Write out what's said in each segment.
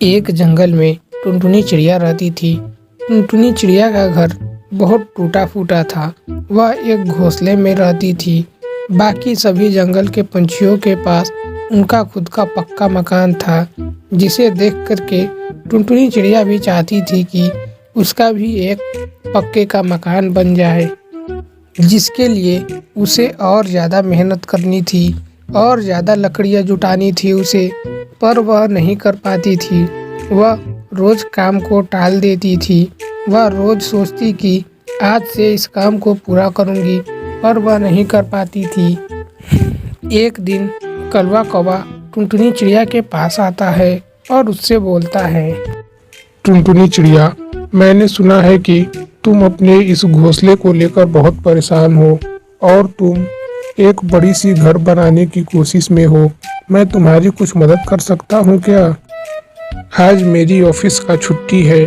एक जंगल में टुनटुनी चिड़िया रहती थी। टुनटुनी चिड़िया का घर बहुत टूटा फूटा था। वह एक घोंसले में रहती थी। बाकी सभी जंगल के पंछियों के पास उनका खुद का पक्का मकान था, जिसे देख करके टुनटुनी चिड़िया भी चाहती थी कि उसका भी एक पक्के का मकान बन जाए, जिसके लिए उसे और ज़्यादा मेहनत करनी थी और ज़्यादा लकड़ियाँ जुटानी थी उसे, पर वह नहीं कर पाती थी। वह रोज़ काम को टाल देती थी। वह रोज़ सोचती कि आज से इस काम को पूरा करूँगी, पर वह नहीं कर पाती थी। एक दिन कलवा कौवा टुनटुनी चिड़िया के पास आता है और उससे बोलता है, टुनटुनी चिड़िया, मैंने सुना है कि तुम अपने इस घोंसले को लेकर बहुत परेशान हो और तुम एक बड़ी सी घर बनाने की कोशिश में हो। मैं तुम्हारी कुछ मदद कर सकता हूँ क्या? आज मेरी ऑफिस का छुट्टी है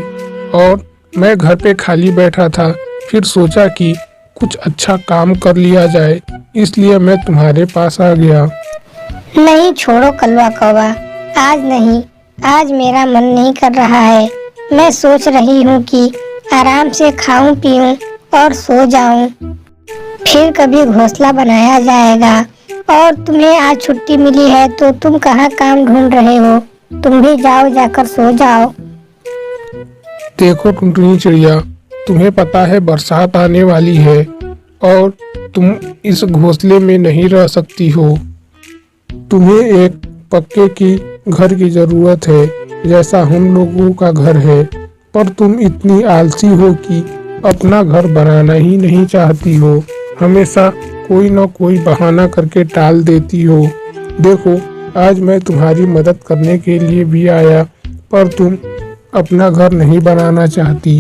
और मैं घर पे खाली बैठा था, फिर सोचा कि कुछ अच्छा काम कर लिया जाए, इसलिए मैं तुम्हारे पास आ गया। नहीं, छोड़ो कलवा कौवा, आज नहीं। आज मेरा मन नहीं कर रहा है। मैं सोच रही हूँ कि आराम से खाऊं पीऊं और सो जाऊं। फिर कभी घोंसला बनाया जाएगा। और तुम्हें आज छुट्टी मिली है तो तुम कहाँ काम ढूंढ रहे हो? तुम भी जाओ, जाकर सो जाओ। देखो टुनटुनी चिड़िया, तुम्हें पता है बरसात आने वाली है और तुम इस घोंसले में नहीं रह सकती हो। तुम्हें एक पक्के की घर की जरूरत है, जैसा हम लोगों का घर है, पर तुम इतनी आलसी हो कि अपना घर बनाना ही नहीं चाहती हो। हमेशा कोई न कोई बहाना करके टाल देती हो। देखो, आज मैं तुम्हारी मदद करने के लिए भी आया, पर तुम अपना घर नहीं बनाना चाहती।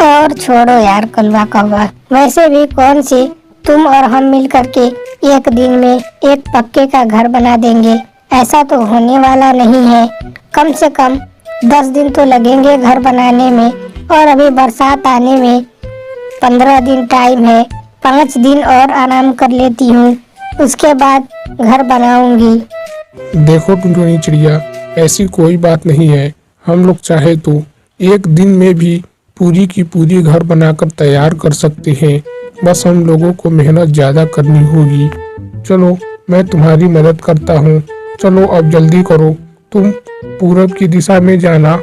और छोड़ो यार कलवा कौवा, वैसे भी कौन सी तुम और हम मिल करके एक दिन में एक पक्के का घर बना देंगे, ऐसा तो होने वाला नहीं है। कम से कम 10 दिन तो लगेंगे घर बनाने में, और अभी बरसात आने में 15 दिन टाइम है। 5 दिन और आराम कर लेती हूँ, उसके बाद घर बनाऊंगी। देखो टुनटुनी चिड़िया, ऐसी कोई बात नहीं है। हम लोग चाहे तो एक दिन में भी पूरी की पूरी घर बनाकर तैयार कर सकते हैं, बस हम लोगों को मेहनत ज़्यादा करनी होगी। चलो, मैं तुम्हारी मदद करता हूँ। चलो अब जल्दी करो, तुम पूरब की दिशा में जाना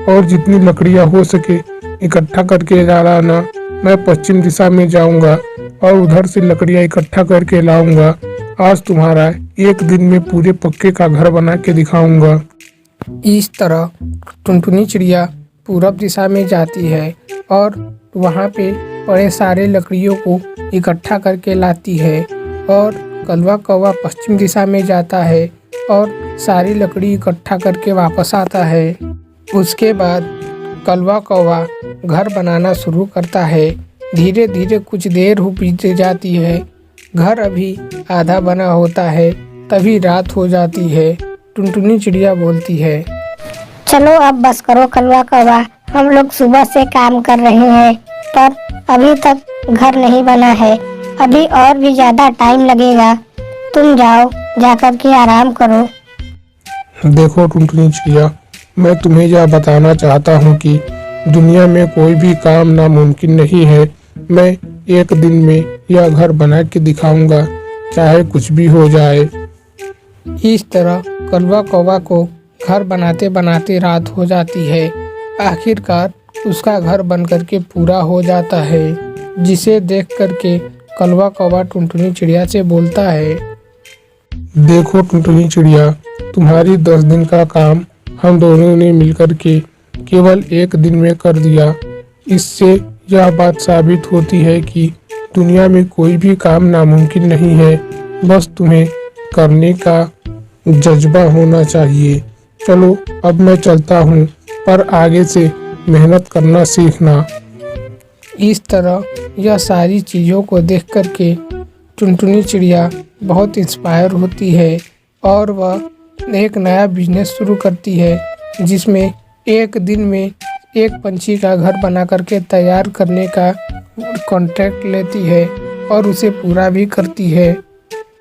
और जितनी लकड़ियाँ हो सके इकट्ठा करके ला लाना। मैं पश्चिम दिशा में जाऊंगा और उधर से लकड़ियाँ इकट्ठा करके लाऊंगा। आज तुम्हारा एक दिन में पूरे पक्के का घर बना के दिखाऊंगा। इस तरह टुनटुनी चिड़िया पूरब दिशा में जाती है और वहाँ पे बड़े सारे लकड़ियों को इकट्ठा करके लाती है, और कलवा कौवा पश्चिम दिशा में जाता है और सारी लकड़ी इकट्ठा करके वापस आता है। उसके बाद कलवा कौवा घर बनाना शुरू करता है। धीरे धीरे कुछ देर हो बीत जाती है। घर अभी आधा बना होता है, तभी रात हो जाती है। टुनटुनी चिड़िया बोलती है, चलो अब बस करो कलवा कौवा, हम लोग सुबह से काम कर रहे हैं, पर अभी तक घर नहीं बना है। अभी और भी ज्यादा टाइम लगेगा। तुम जाओ, जाकर के आराम करो। देखो टुनटुनी चिड़िया, मैं तुम्हें यह बताना चाहता हूँ कि दुनिया में कोई भी काम नामुमकिन नहीं है। मैं एक दिन में यह घर बना के दिखाऊंगा, चाहे कुछ भी हो जाए। इस तरह कलवा कौवा को घर बनाते बनाते रात हो जाती है। आखिरकार उसका घर बन करके पूरा हो जाता है, जिसे देख करके कलवा कौवा टुनटुनी चिड़िया से बोलता है, देखो टुनटुनी चिड़िया, तुम्हारी 10 दिन का काम हम दोनों ने मिलकर के केवल एक दिन में कर दिया। इससे यह बात साबित होती है कि दुनिया में कोई भी काम नामुमकिन नहीं है, बस तुम्हें करने का जज्बा होना चाहिए। चलो अब मैं चलता हूँ, पर आगे से मेहनत करना सीखना। इस तरह यह सारी चीज़ों को देख करके टुनटुनी चिड़िया बहुत इंस्पायर होती है और वह एक नया बिजनेस शुरू करती है, जिसमें एक दिन में एक पंछी का घर बना करके तैयार करने का कॉन्ट्रैक्ट लेती है और उसे पूरा भी करती है।